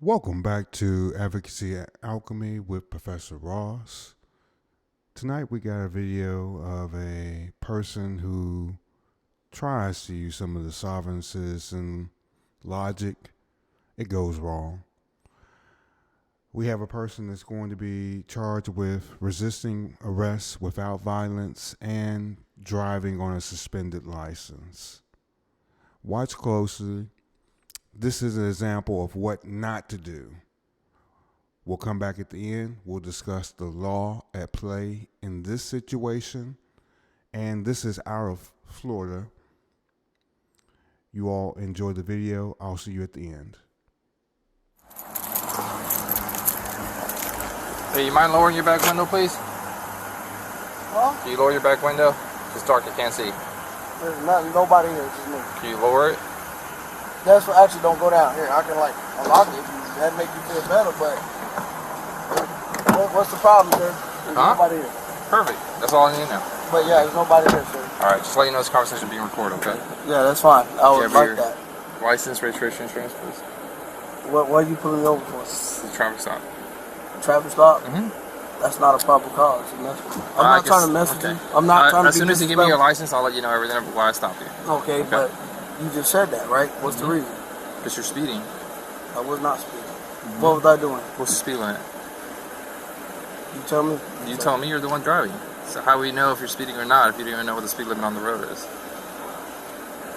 Welcome back to Advocacy at Alchemy with Professor Ross. Tonight we got a video of a person who tries to use some of the sovereign citizen logic. It goes wrong. We have a person that's going to be charged with resisting arrest without violence and driving on a suspended license. Watch closely. This is an example of what not to do. We'll come back at the end. We'll discuss the law at play in this situation. And this is out of Florida. You all enjoy the video. I'll see you at the end. Hey, you mind lowering your back window, please? Huh? Can you lower your back window? It's dark, I can't see. There's nobody here, just me. Can you lower it? That's what actually don't go down here. I can like unlock it. That make you feel better, but what's the problem, sir? There's nobody here. Perfect. That's all I need to know. But yeah, there's nobody here, sir. Alright, just let you know this conversation is being recorded, okay? Yeah, that's fine. I would like that. License, registration, insurance, please. What are you pulling me over for? It's a traffic stop. Traffic stop? Mm-hmm. That's not a proper cause. I'm not trying to mess with you. I'm not trying to be as soon as you give me your license, I'll let you know everything why I stopped you. Okay, but you just said that, right? What's the reason? Because you're speeding. I was not speeding. What was I doing? What's the speed limit? You tell me. You tell me, you're the one driving. So how do we know if you're speeding or not if you don't even know what the speed limit on the road is?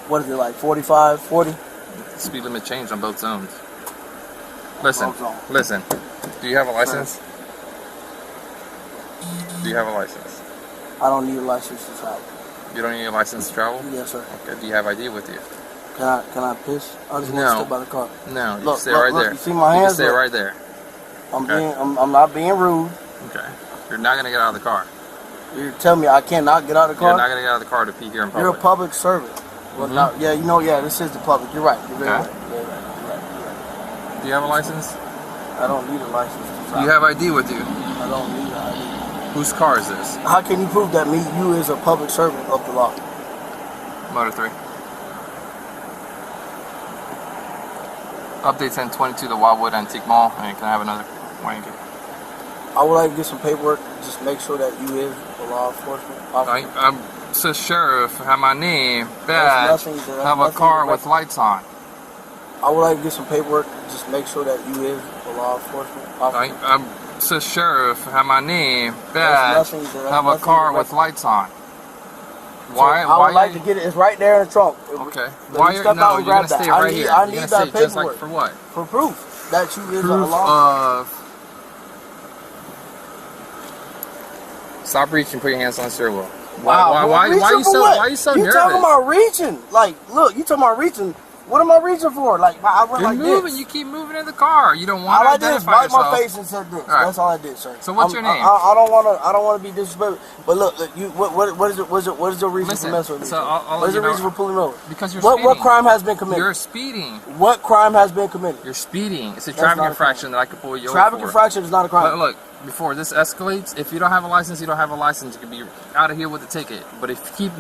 What is it, like 45, 40? The speed limit changed on both zones. Listen. Do you have a license? Do you have a license? I don't need a license to travel. You don't need a license to travel? Yes, sir. Okay. Do you have ID with you? Can I piss? I just want to step by the car. No, you look, stay right there. You see my hands? You stay right there. I'm not being rude. Okay. You're not gonna get out of the car. You're telling me I cannot get out of the car? You're not gonna get out of the car to pee here in public. You're a public servant. Well, this is the public. You're right. You're very right. You're right. Do you have a license? I don't need a license to travel. Do you have ID with you? I don't need an ID. Whose car is this? How can you prove that you is a public servant of the law? Motor 3. Update 1022 the Wildwood Antique Mall. And can I have another wanky? I would like to get some paperwork. Just make sure that you is a law enforcement officer. I'm the sheriff. Have my name, badge. Have a car with lights on. I would like to get some paperwork. Just make sure that you is a law enforcement officer. I'm the sheriff. Have my name, badge. Have a car with lights on. Why? I would like to get it. It's right there in the trunk. Okay. Why you're gonna stay right here? I need that paperwork. Just like for what? For proof that you is a Proof law. Stop reaching. Put your hands on the steering wheel. Wow. Why are you so nervous? You talking about reaching? Like, look, you talking about reaching. What am I reaching for? Like, I went You're like moving. this. You keep moving in the car. You don't want all to I did is identify wipe yourself. my face and said this. Right. That's all I did, sir. So what's your name? I don't want to be disrespectful. But look, what is your reason for messing with me? So what is your reason for pulling me over? Because you're speeding. What crime has been committed? You're speeding. What crime has been committed? You're speeding. It's a traffic infraction that I could pull you over for. Traffic infraction is not a crime. Look, before this escalates, if you don't have a license, you don't have a license. You can be out of here with a ticket. But if you keep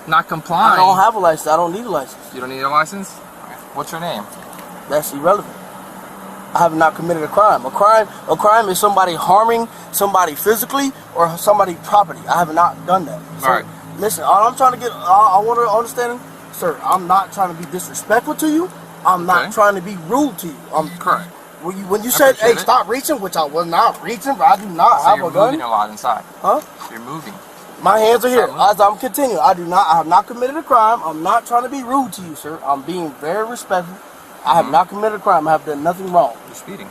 not complying, I don't have a license. I don't need a license. You don't need a license? What's your name? That's irrelevant. I have not committed a crime. A crime is somebody harming somebody physically or somebody property. I have not done that. So, all right. Listen, all I'm trying to get, I want to understand, sir, I'm not trying to be disrespectful to you. I'm not trying to be rude to you. I'm correct. When you said, hey, stop reaching, which I was not reaching, but I do not have a gun. You're moving a lot inside. Huh? You're moving. My hands are here. As I'm continuing, I have not committed a crime. I'm not trying to be rude to you, sir. I'm being very respectful. I have not committed a crime. I have done nothing wrong. You're speeding.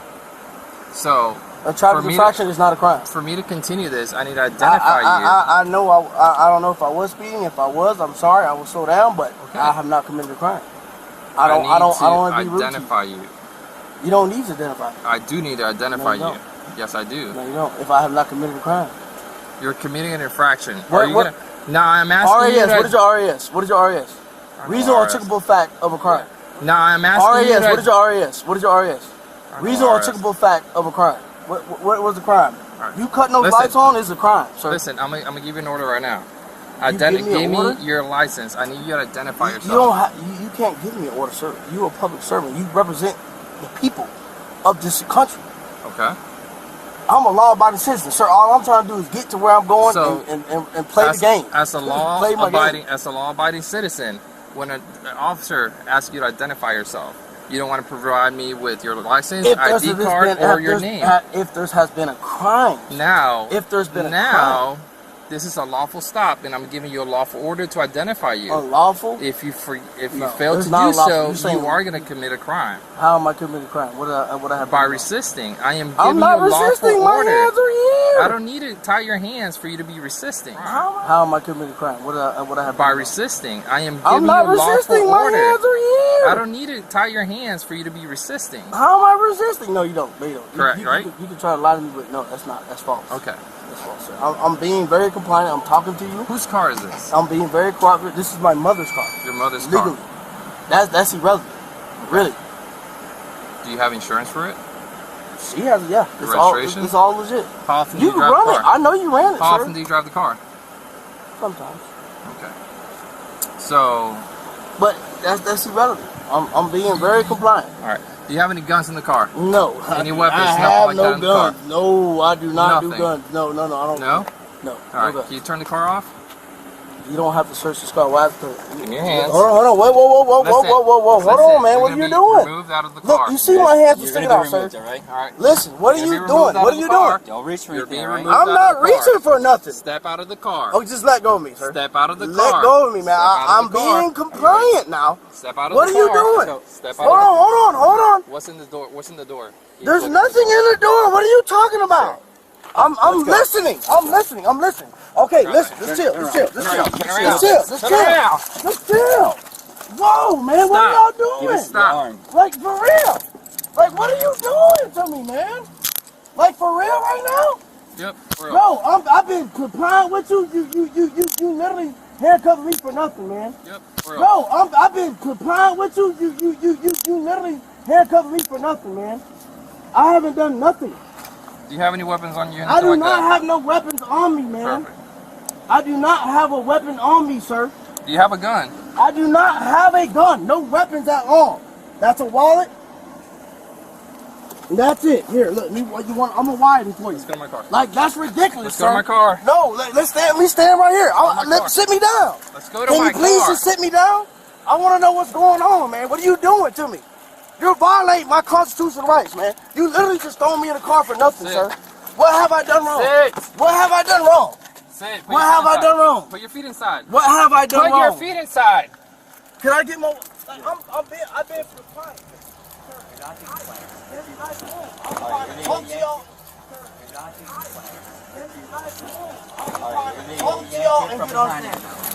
So a traffic infraction is not a crime. For me to continue this, I need to identify you. I know. I don't know if I was speeding. If I was, I'm sorry. I will slow down, but I have not committed a crime. I don't want to be rude to you. Identify you. You don't need to identify me. I do need to identify you. Yes, I do. No, you don't. If I have not committed a crime. You're committing an infraction. What? Now I'm asking you. What is your RAS? What is your RAS? Reason or articulable fact of a crime. Now I'm asking you. What is your RAS? What is your RAS? Reason or articulable fact of a crime. What was the crime? Right. You cutting those lights on is a crime, sir. Listen, I'm gonna give you an order right now. Give me your license. I need you to identify yourself. You can't give me an order, sir. You're a public servant. You represent the people. of this country. Okay. I'm a law-abiding citizen, sir. All I'm trying to do is get to where I'm going and play the game. As a law-abiding citizen, when an officer asks you to identify yourself, you don't want to provide me with your license, ID card, or your name. If there has been a crime. Now, if there's been a crime. This is a lawful stop, and I'm giving you a lawful order to identify you. A lawful? If you fail to do so, you are going to commit a crime. How am I committing a crime? What I have? By resisting. I am giving you a lawful order. My hands are here. I don't need to tie your hands for you to be resisting. How am I committing a crime? What I have? By resisting. I am giving you a lawful order. My hands are here. I don't need to tie your hands for you to be resisting. How am I resisting? No, you don't. No, you don't. Correct, right? You can try to lie to me, but no, that's not. That's false. Okay. That's false, sir. I'm being very compliant. I'm talking to you. Whose car is this? I'm being very cooperative. This is my mother's car. Your mother's legally. car. That's irrelevant. Really. Do you have insurance for it? She has it, yeah. It's all legit. How often do you drive the car? I know you ran it, How often do you drive the car? Sometimes. Okay. So. But that's irrelevant. I'm being very compliant. All right. Do you have any guns in the car? No. Any weapons? I have no guns. No, I do not do guns. No, I don't. No? No. All right. Can you turn the car off? You don't have to search the car. Why? In your hands. Hold on. Whoa. Hold on, man. What are you doing? Removed out of the car. Look, you see my hands are sticking out, sir. All right. Listen, what are you doing? What are you doing? Don't reach for anything, right? I'm not reaching for nothing. Step out of the car. Oh, just let go of me, sir. Step out of the car. Let go of me, man. I'm being compliant now. Step out of the car. What are you doing? Hold on. What's in the door? There's nothing in the door. What are you talking about? I'm listening. Okay, listen. Let's chill. Whoa, man. What are y'all doing? Stop. Like, for real. Like, what are you doing to me, man? Like, for real right now? Yep, for real. No, I've been compliant with you. You literally handcuffed me for nothing, man. Yep, for real. No, I've been compliant with you. You literally handcuffed me for nothing, man. I haven't done nothing. Do you have any weapons on you? I do not have no weapons on me, man. Perfect. I do not have a weapon on me, sir. Do you have a gun? I do not have a gun. No weapons at all. That's a wallet. And that's it. Here, look. What you want? I'm gonna wire this for you. Let's go to my car. Like, that's ridiculous, Let's go to my car. No, let's stand. We stand right here. Sit me down. Let's go to my car. Can you please just sit me down? I want to know what's going on, man. What are you doing to me? You're violating my constitutional rights, man. You literally just thrown me in the car for nothing, sir. What have I done wrong? Sit. What have I done wrong? Sit. What have I done wrong? Put your feet inside. What have I done wrong? Put your feet inside. Can I get more? Like, I've been compliant.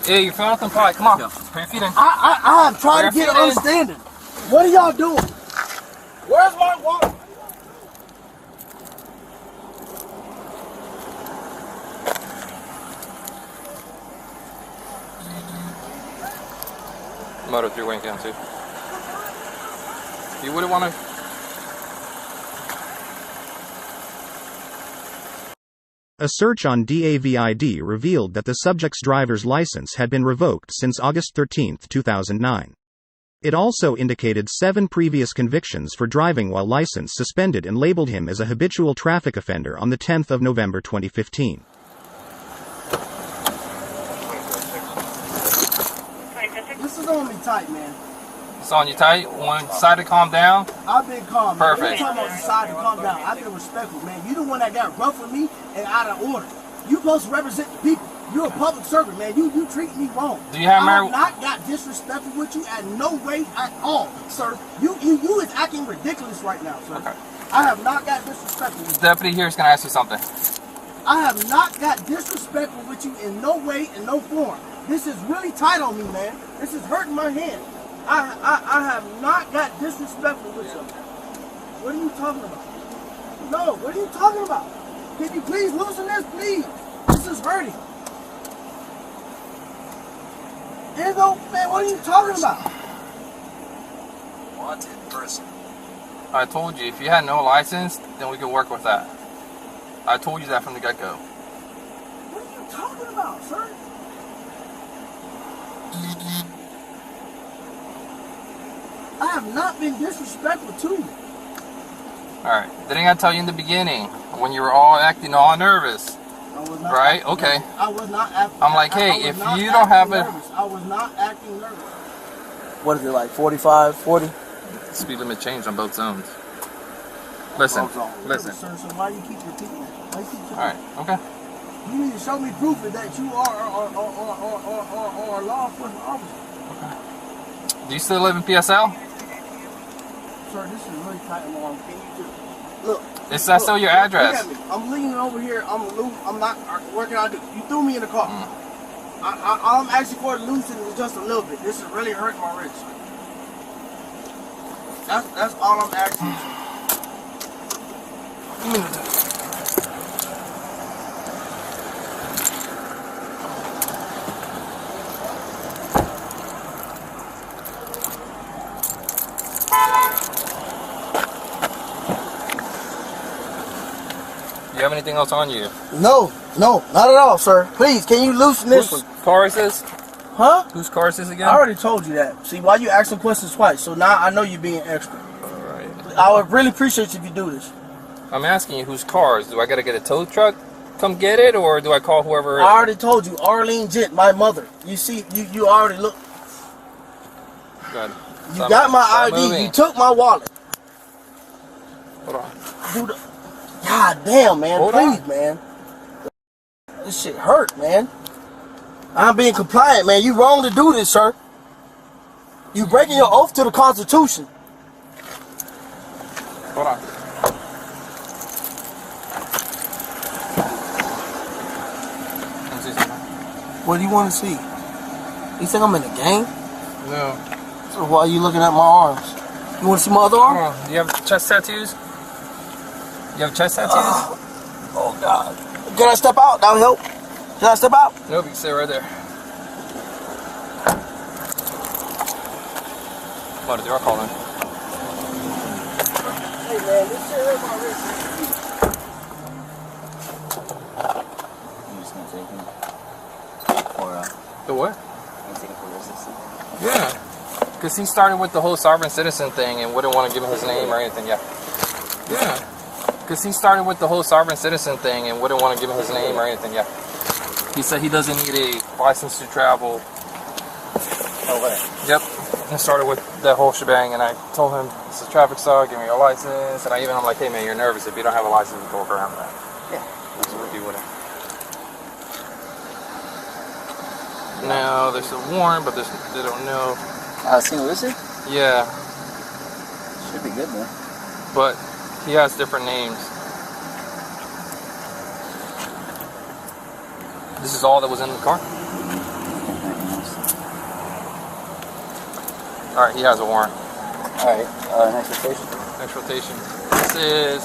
Yeah, you feel compliant. Come on. Put your feet in. I'm trying to get an understanding. What are y'all doing? Where's my wallet? Moto 3 wing down too. You wouldn't want to. A search on DAVID revealed that the subject's driver's license had been revoked since August 13, 2009. It also indicated 7 previous convictions for driving while license suspended and labeled him as a habitual traffic offender on the 10th of November 2015. This is on me tight, man. It's on you tight. One side to calm down. I've been calm. Perfect. You're talking about the side to calm down. I've been respectful, man. You the one that got rough with me and out of order. You supposed to represent the people. You're a public servant, man. You treat me wrong. Do you have I have not got disrespectful with you at no way at all, sir. You is acting ridiculous right now, sir. Okay. I have not got disrespectful. The deputy here is going to ask you something. I have not got disrespectful with you in no way, in no form. This is really tight on me, man. This is hurting my hand. I have not got disrespectful with you. What are you talking about? No, what are you talking about? Can you please loosen this, please? This is hurting. Man, what are you talking about? Wanted person. I told you, if you had no license, then we could work with that. I told you that from the get-go. What are you talking about, sir? I have not been disrespectful to you. Alright. Didn't I tell you in the beginning when you were all acting all nervous? I was not right? Okay. I was not acting. I'm like, hey, if you don't have a... I was not acting nervous. What is it, like 45, 40? Speed limit change on both zones. Listen, listen. Sir, so why you keep repeating that? Why you keep repeating Alright, okay. You need to show me proof that you are a law enforcement officer. Do you still live in PSL? Sir, this is really tight and long. Can you just look? Is that still your address? Look at me. I'm leaning over here. I'm not. What can I do? You threw me in the car. I'm asking for it loosened just a little bit. This is really hurting my wrist. That's all I'm asking. Do you have anything else on you? No, not at all, sir. Please, can you loosen this Whose one? car is this? Huh? Whose car is this again? I already told you that. See, why you asking questions twice? So now I know you're being extra. Alright. I would really appreciate you if you do this. I'm asking you whose cars. Do I gotta get a tow truck? Come get it, or do I call whoever? I already told you, Arlene Gent, my mother. You see, you already look. Good. You got my ID. Moving. You took my wallet. Hold on. Dude, God damn, man. Hold Please, on. man. This shit hurt, man. I'm being compliant, man. You wrong to do this, sir. You breaking your oath to the Constitution. Hold on. Let me see something. What do you want to see? You think I'm in a gang? No. So why are you looking at my arms? You want to see my other Hold arm? on. Do you have chest tattoos? You have chest tattoos? Oh, God. Can I step out? That would help. Can I step out? Nope, you can stay right there. What is your calling? Hey, man, this shit hurt my wrist. I'm just gonna take him. Or, The what? I'm taking for resistance. Yeah. Because he started with the whole sovereign citizen thing and wouldn't want to give him his name or anything. Yeah. Yeah. Because he started with the whole sovereign citizen thing and wouldn't want to give him his name or anything. Yeah. He said he doesn't need a license to travel. Oh, what? Yep. And started with that whole shebang, and I told him it's a traffic stop, give me your license, and I'm like, hey man, you're nervous. If you don't have a license, you can walk around that. Yeah. That's what we do with it. Now there's a warrant, but they don't know. Single illicit? Yeah, Should be good, man. but he has different names. This is all that was in the car? Alright, he has a warrant. Alright, next station. Next rotation. This is...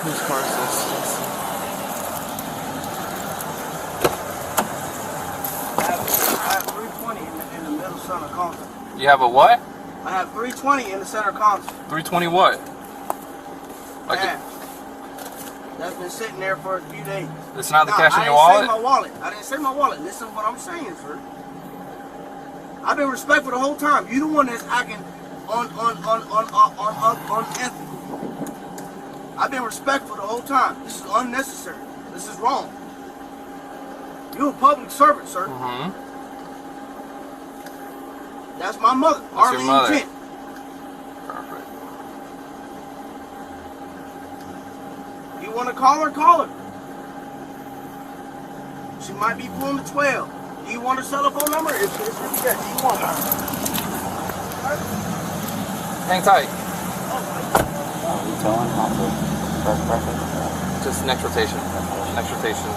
Whose car is this? Let's see. I have 320 in the middle center console. You have a what? I have 320 in the center console. 320 what? Like Cash. That's been sitting there for a few days. it's not the Nah, cash in I your didn't wallet? say my wallet. I didn't say my wallet. Listen to what I'm saying, sir. I've been respectful the whole time. You the one that's acting unethical. I've been respectful the whole time. This is unnecessary. This is wrong. You're a public servant, sir. Mm-hmm. That's my mother, That's your Arlene mother. Gent. Perfect. You want to call her? Call her. She might be pulling the 12. Do you want her cell phone number? If you want her. Hang tight. You towing? Perfect. Just next rotation. Next rotation.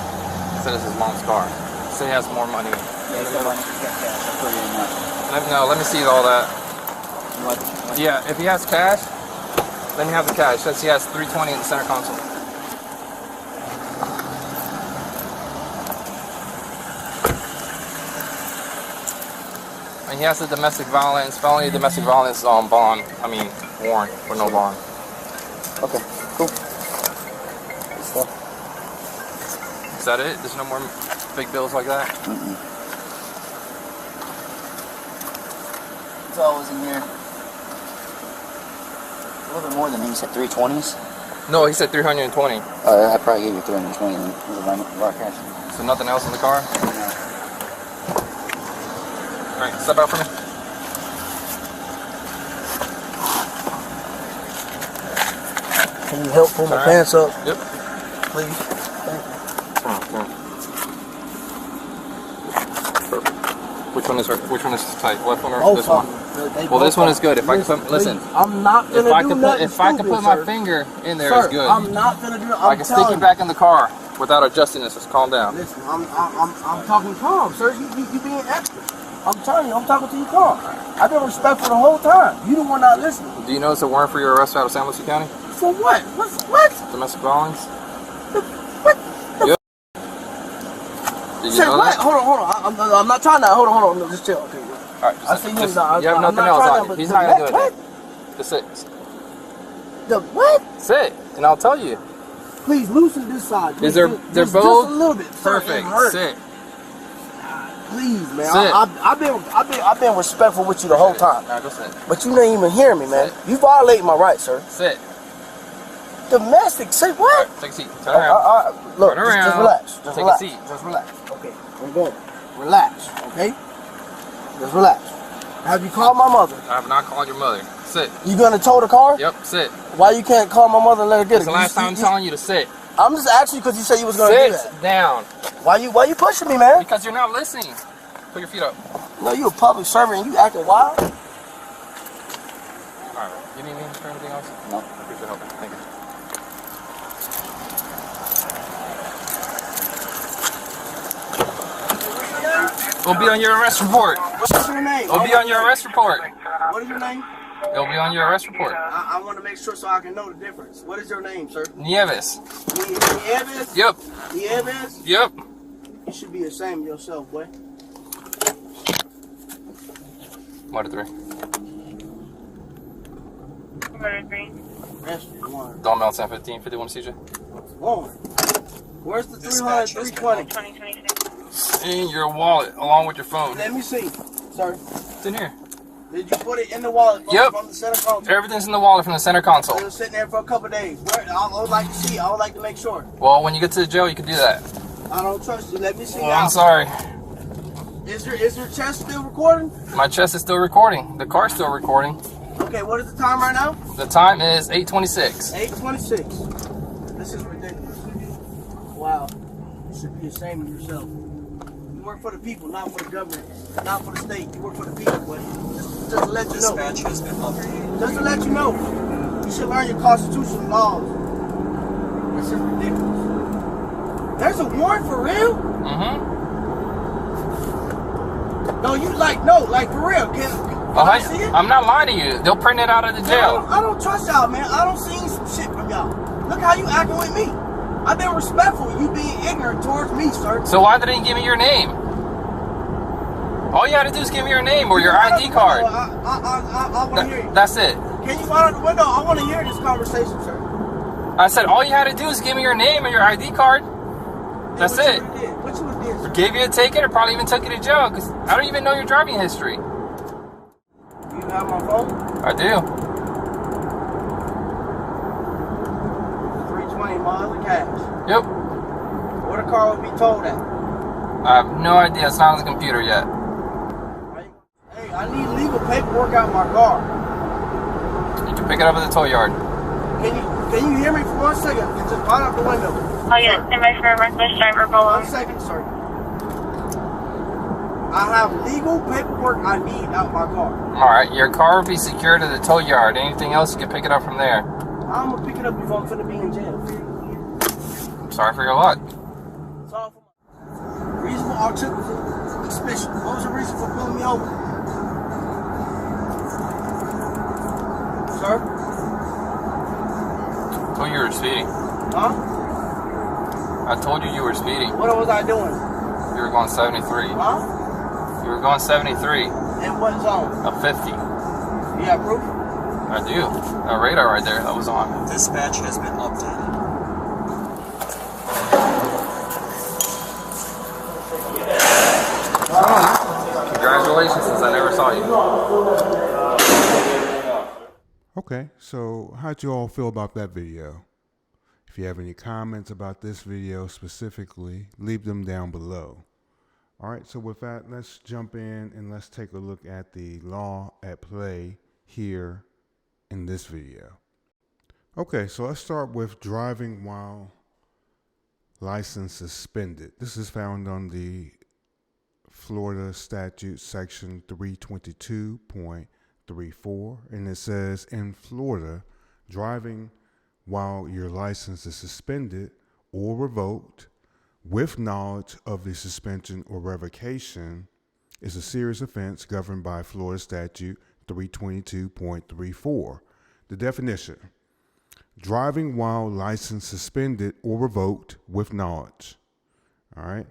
Said it's his mom's car. So he has more money. Yeah, so why don't you get cash? I'll put it in that. Let me see all that. What? Yeah, if he has cash, let me have the cash. Says he has 320 in the center console. And he has the domestic violence, felony domestic violence bond. I mean, warrant for no bond. Okay, cool. Good stuff. Is that it? There's no more big bills like that? It's always in here. little bit more than he said 320s. No, he said 320. I probably gave you 320 with my cash. So nothing else in the car? Alright, step out for me. Can you help pull my pants up? Yep. Please. Thank you. Which one is tight? Left one or Both this of one? them. Well, this one is good. If I can put, listen, I'm not gonna do nothing if I can put stupid, my sir. finger in there, Sir, it's good. I'm not gonna do. I can stick you back in the car without adjusting this. Just calm down. Listen, I'm talking calm, sir. You being extra. I'm telling you, I'm talking to you calm. I've been respectful the whole time. You the one not listening. Do you know it's a warrant for your arrest out of San Luis County? For what? What? Domestic violence? What? Yep. Did you Sir, know what? that? Hold on. I'm not trying to. Hold on. No, just chill. Okay. Alright, I see him now. you have I'm nothing not else trying on to, you. He's but not gonna do it. what? Just sit. The what? Sit, and I'll tell you. Please loosen this side. Is they're Just both just a little bit. Sir, it perfect? hurts. Sit. Please, man. Sit. I've been respectful with you the whole time. Now go sit. But you didn't even hear me, man. Sit. You violating my rights, sir. Sit. Domestic, say what? Take a seat. Turn around. Look, Turn just around. relax. Just Take relax. a seat. Just relax. Okay, we're good. Relax, okay? Just relax. Have you called my mother? I have not called your mother. Sit. You gonna tow the car? Yep. Sit. Why you can't call my mother and let her get It's it? the last time I'm telling you to sit. I'm just asking you because you said you was gonna do that. Sit down. Why you pushing me, man? Because you're not listening. Put your feet up. No, you a public servant and you acting wild. Alright. You need me for anything else? No. I appreciate helping. Thank you. It'll be on your arrest report. What's your name? It'll be on your arrest report. What is your name? It'll be on your arrest report. I want to make sure so I can know the difference. What is your name, sir? Nieves. Nieves? Yep. Nieves? Yep. You should be ashamed of yourself, boy. What a three. That's one. Don Mel 1015, 51 CJ. One. Where's the 300, 320? In your wallet, along with your phone. Let me see, sir. It's in here. Did you put it in the wallet Yep. from the center console? Everything's in the wallet from the center console. It was sitting there for a couple of days. I would like to see. I would like to make sure. Well, when you get to the jail, you can do that. I don't trust you. Let me see. Well, now. I'm sorry. Is your chest still recording? My chest is still recording. The car's still recording. Okay, what is the time right now? The time is 8:26. 8:26. This is ridiculous. Wow. You should be ashamed of yourself. You work for the people, not for the government, not for the state. You work for the people, boy. Just to let you know. Dispatch has been updated. Just to let you know. You should learn your constitutional laws. This is ridiculous. There's a warrant for real? Mm-hmm. No, like for real. Can I see it? I'm not lying to you. They'll print it out of the jail. I don't trust y'all, man. I don't see some shit from y'all. Look how you acting with me. I've been respectful. You being ignorant towards me, sir. So why didn't you give me your name? All you had to do is give me your name or your ID card. I want to hear you. That's it. Can you go out the window? I want to hear this conversation, sir. I said all you had to do is give me your name and your ID card. That's it. What you did, sir? Gave you a ticket or probably even took you to jail because I don't even know your driving history. You have my phone? I do. 320 miles of cash. Yep. Where the car would be towed at? I have no idea. It's not on the computer yet. Hey, I need legal paperwork out my car. You can pick it up at the tow yard. Can you hear me for 1 second? Just right out the window. Oh yes, invite for a reckless driver below. 1 second, sir. I have legal paperwork I need out my car. Alright, your car will be secured at the tow yard. Anything else, you can pick it up from there. I'm gonna pick it up if I'm finna be in jail. I'm sorry for your luck. It's all for my reasonable articulable suspicion. What was the reason for pulling me over? Sir? I told you you were speeding. Huh? I told you you were speeding. What was I doing? You were going 73. Huh? You were going 73. In what zone? A 50. You have proof? I do. That radar right there, that was on. Dispatch has been updated. Congratulations, since I never saw you. Okay, so how'd you all feel about that video? If you have any comments about this video specifically, leave them down below. All right, so with that, let's jump in and let's take a look at the law at play here in this video. Okay, so let's start with driving while license suspended. This is found on the Florida statute section 322.34, and it says, in Florida, driving while your license is suspended or revoked with knowledge of the suspension or revocation is a serious offense governed by Florida statute 322.34. The definition: driving while license suspended or revoked with knowledge. All right.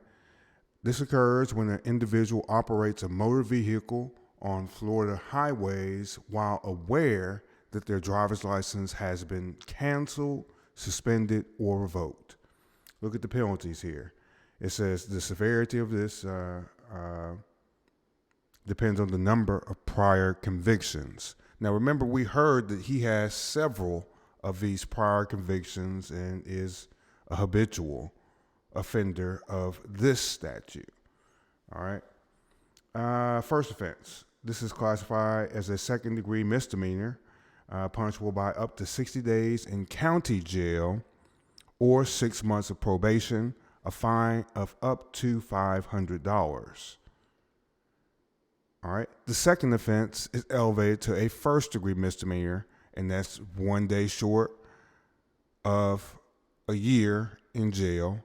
This occurs when an individual operates a motor vehicle on Florida highways while aware that their driver's license has been canceled, suspended, or revoked. Look at the penalties here. It says the severity of this depends on the number of prior convictions. Now, remember, we heard that he has several of these prior convictions and is a habitual offender of this statute. All right. First offense. This is classified as a second-degree misdemeanor, punishable by up to 60 days in county jail or 6 months of probation, a fine of up to $500. All right. The second offense is elevated to a first-degree misdemeanor, and that's 1 day short of a year in jail.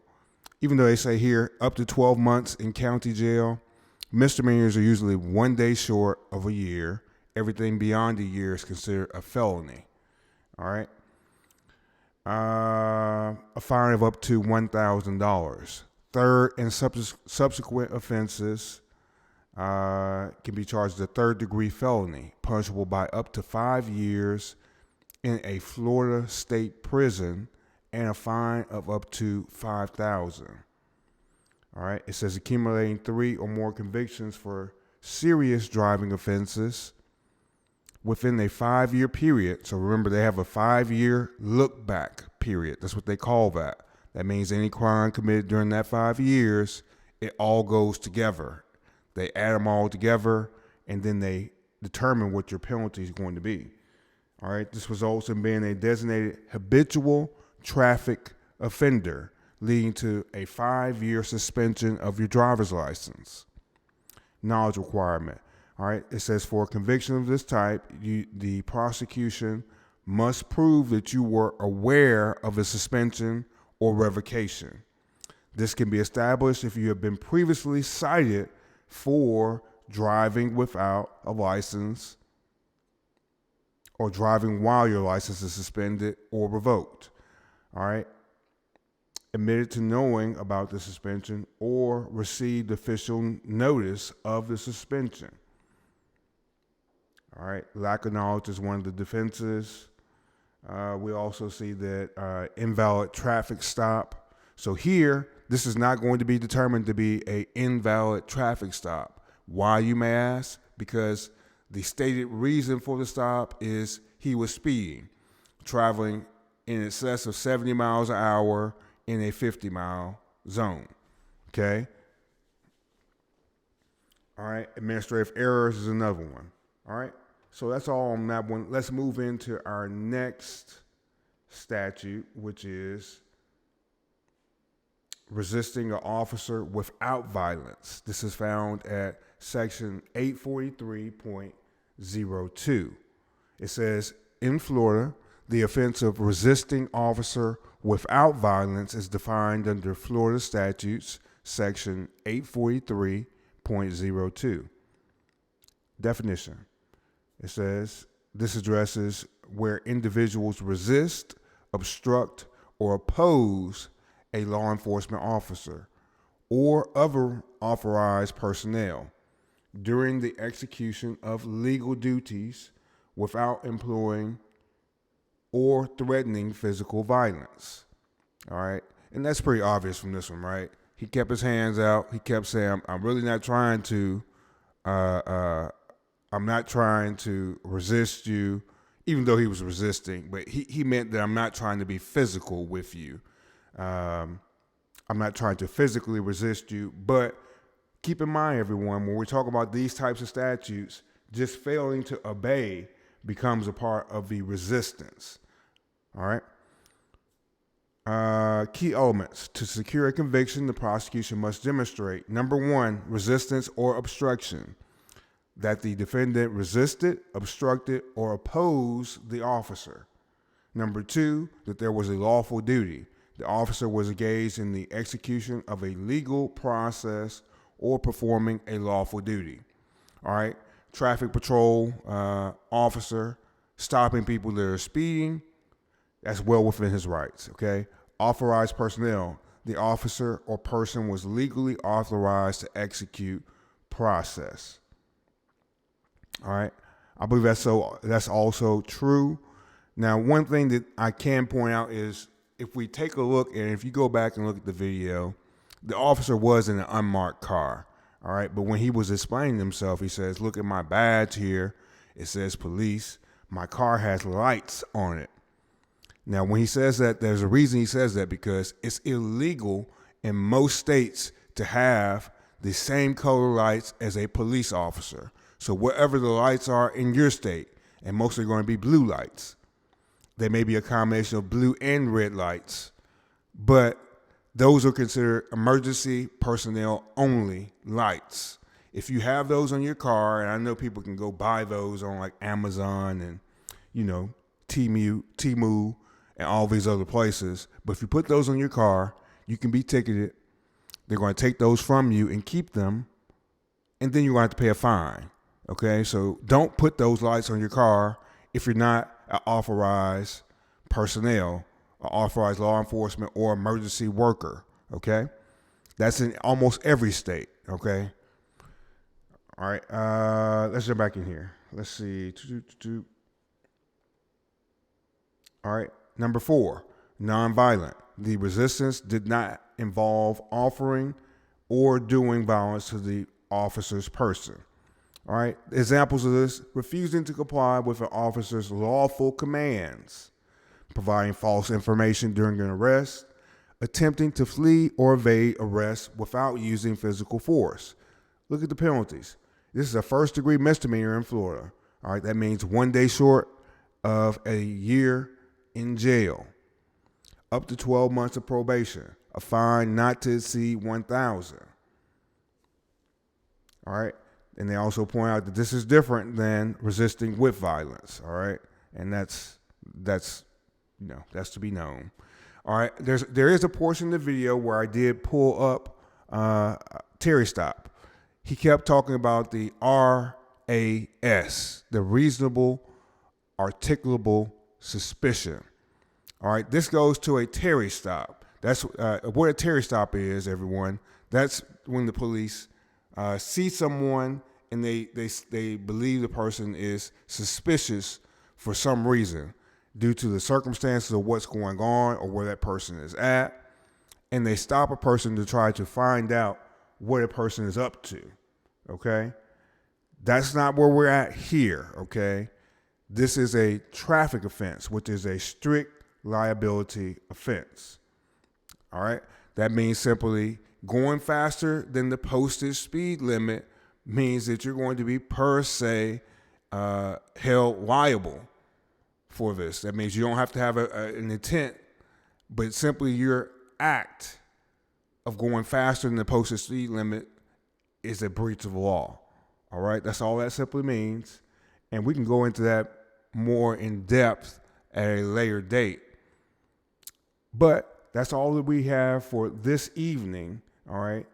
Even though they say here up to 12 months in county jail, misdemeanors are usually 1 day short of a year. Everything beyond a year is considered a felony. All right. A fine of up to $1,000. Third and subsequent offenses can be charged as a third-degree felony, punishable by up to 5 years in a Florida state prison and a fine of up to $5,000. All right. It says accumulating 3 or more convictions for serious driving offenses within a 5-year period. So remember, they have a 5-year look back period. That's what they call that. That means any crime committed during that 5 years, it all goes together. They add them all together, and then they determine what your penalty is going to be. All right. This results in being a designated habitual traffic offender, leading to a 5-year suspension of your driver's license. Knowledge requirement. All right. It says for a conviction of this type, the prosecution must prove that you were aware of a suspension or revocation. This can be established if you have been previously cited for driving without a license or driving while your license is suspended or revoked. All right. Admitted to knowing about the suspension or received official notice of the suspension. All right. Lack of knowledge is one of the defenses. We also see that invalid traffic stop. So here, this is not going to be determined to be an invalid traffic stop. Why, you may ask? Because the stated reason for the stop is he was speeding, traveling in excess of 70 miles an hour in a 50-mile zone. Okay? All right. Administrative errors is another one. All right. So that's all on that one. Let's move into our next statute, which is resisting an officer without violence. This is found at section 843.02. It says, in Florida, the offense of resisting officer without violence is defined under Florida statutes, section 843.02. Definition. It says, this addresses where individuals resist, obstruct, or oppose a law enforcement officer or other authorized personnel during the execution of legal duties without employing or threatening physical violence. All right. And that's pretty obvious from this one, right? He kept his hands out. He kept saying, I'm really not trying to, I'm not trying to resist you. even though he was resisting, but he meant that I'm not trying to be physical with you. I'm not trying to physically resist you, but keep in mind, everyone, when we're talking about these types of statutes, just failing to obey becomes a part of the resistance. All right. Key elements. To secure a conviction, the prosecution must demonstrate, number one, resistance or obstruction, that the defendant resisted, obstructed, or opposed the officer. Number two, that there was a lawful duty. The officer was engaged in the execution of a legal process or performing a lawful duty. All right. Traffic patrol officer stopping people that are speeding, that's well within his rights, okay? Authorized personnel, the officer or person was legally authorized to execute process. All right? I believe that's also true. Now, one thing that I can point out is if we take a look, and if you go back and look at the video, the officer was in an unmarked car, all right? But when he was explaining himself, he says, look at my badge here. It says police. My car has lights on it. Now, when he says that, there's a reason he says that, because it's illegal in most states to have the same color lights as a police officer. So wherever the lights are in your state, and mostly going to be blue lights, they may be a combination of blue and red lights, but those are considered emergency personnel only lights. If you have those on your car, and I know people can go buy those on like Amazon and, Temu, and all these other places. But if you put those on your car, you can be ticketed. They're going to take those from you and keep them, and then you're going to have to pay a fine. Okay, so don't put those lights on your car if you're not an authorized personnel, an authorized law enforcement, or emergency worker. Okay, that's in almost every state. Okay. All right, let's jump back in here. Let's see. All right. Number 4, nonviolent. The resistance did not involve offering or doing violence to the officer's person. All right. Examples of this: refusing to comply with an officer's lawful commands, providing false information during an arrest, attempting to flee or evade arrest without using physical force. Look at the penalties. This is a first-degree misdemeanor in Florida. All right. That means 1 day short of a year in jail, up to 12 months of probation, a fine not to exceed $1,000. All right. And they also point out that this is different than resisting with violence. All right. And that's to be known. All right. There is a portion of the video where I did pull up Terry stop. He kept talking about the RAS, the reasonable articulable suspicion. All right, this goes to a Terry stop. That's what a Terry stop is, everyone. That's when the police see someone and they believe the person is suspicious for some reason due to the circumstances of what's going on or where that person is at, and they stop a person to try to find out what a person is up to. Okay, that's not where we're at here. Okay. This is a traffic offense, which is a strict liability offense. All right. That means simply going faster than the posted speed limit means that you're going to be per se held liable for this. That means you don't have to have an intent, but simply your act of going faster than the posted speed limit is a breach of the law. All right. That's all that simply means. And we can go into that more in depth at a later date. But that's all that we have for this evening. All right.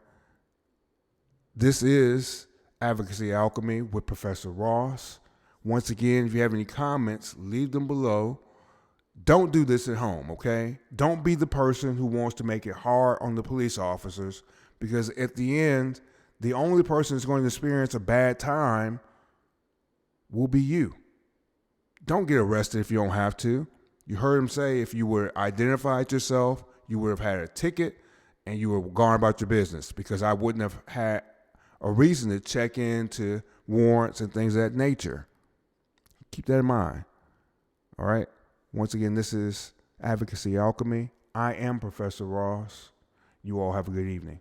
This is Advocacy Alchemy with Professor Ross. Once again, if you have any comments, leave them below. Don't do this at home, okay? Don't be the person who wants to make it hard on the police officers, because at the end, the only person that's going to experience a bad time will be you. Don't get arrested if you don't have to. You heard him say if you were identified yourself, you would have had a ticket and you were gone about your business, because I wouldn't have had a reason to check into warrants and things of that nature. Keep that in mind. All right. Once again, this is Advocacy Alchemy. I am Professor Ross. You all have a good evening.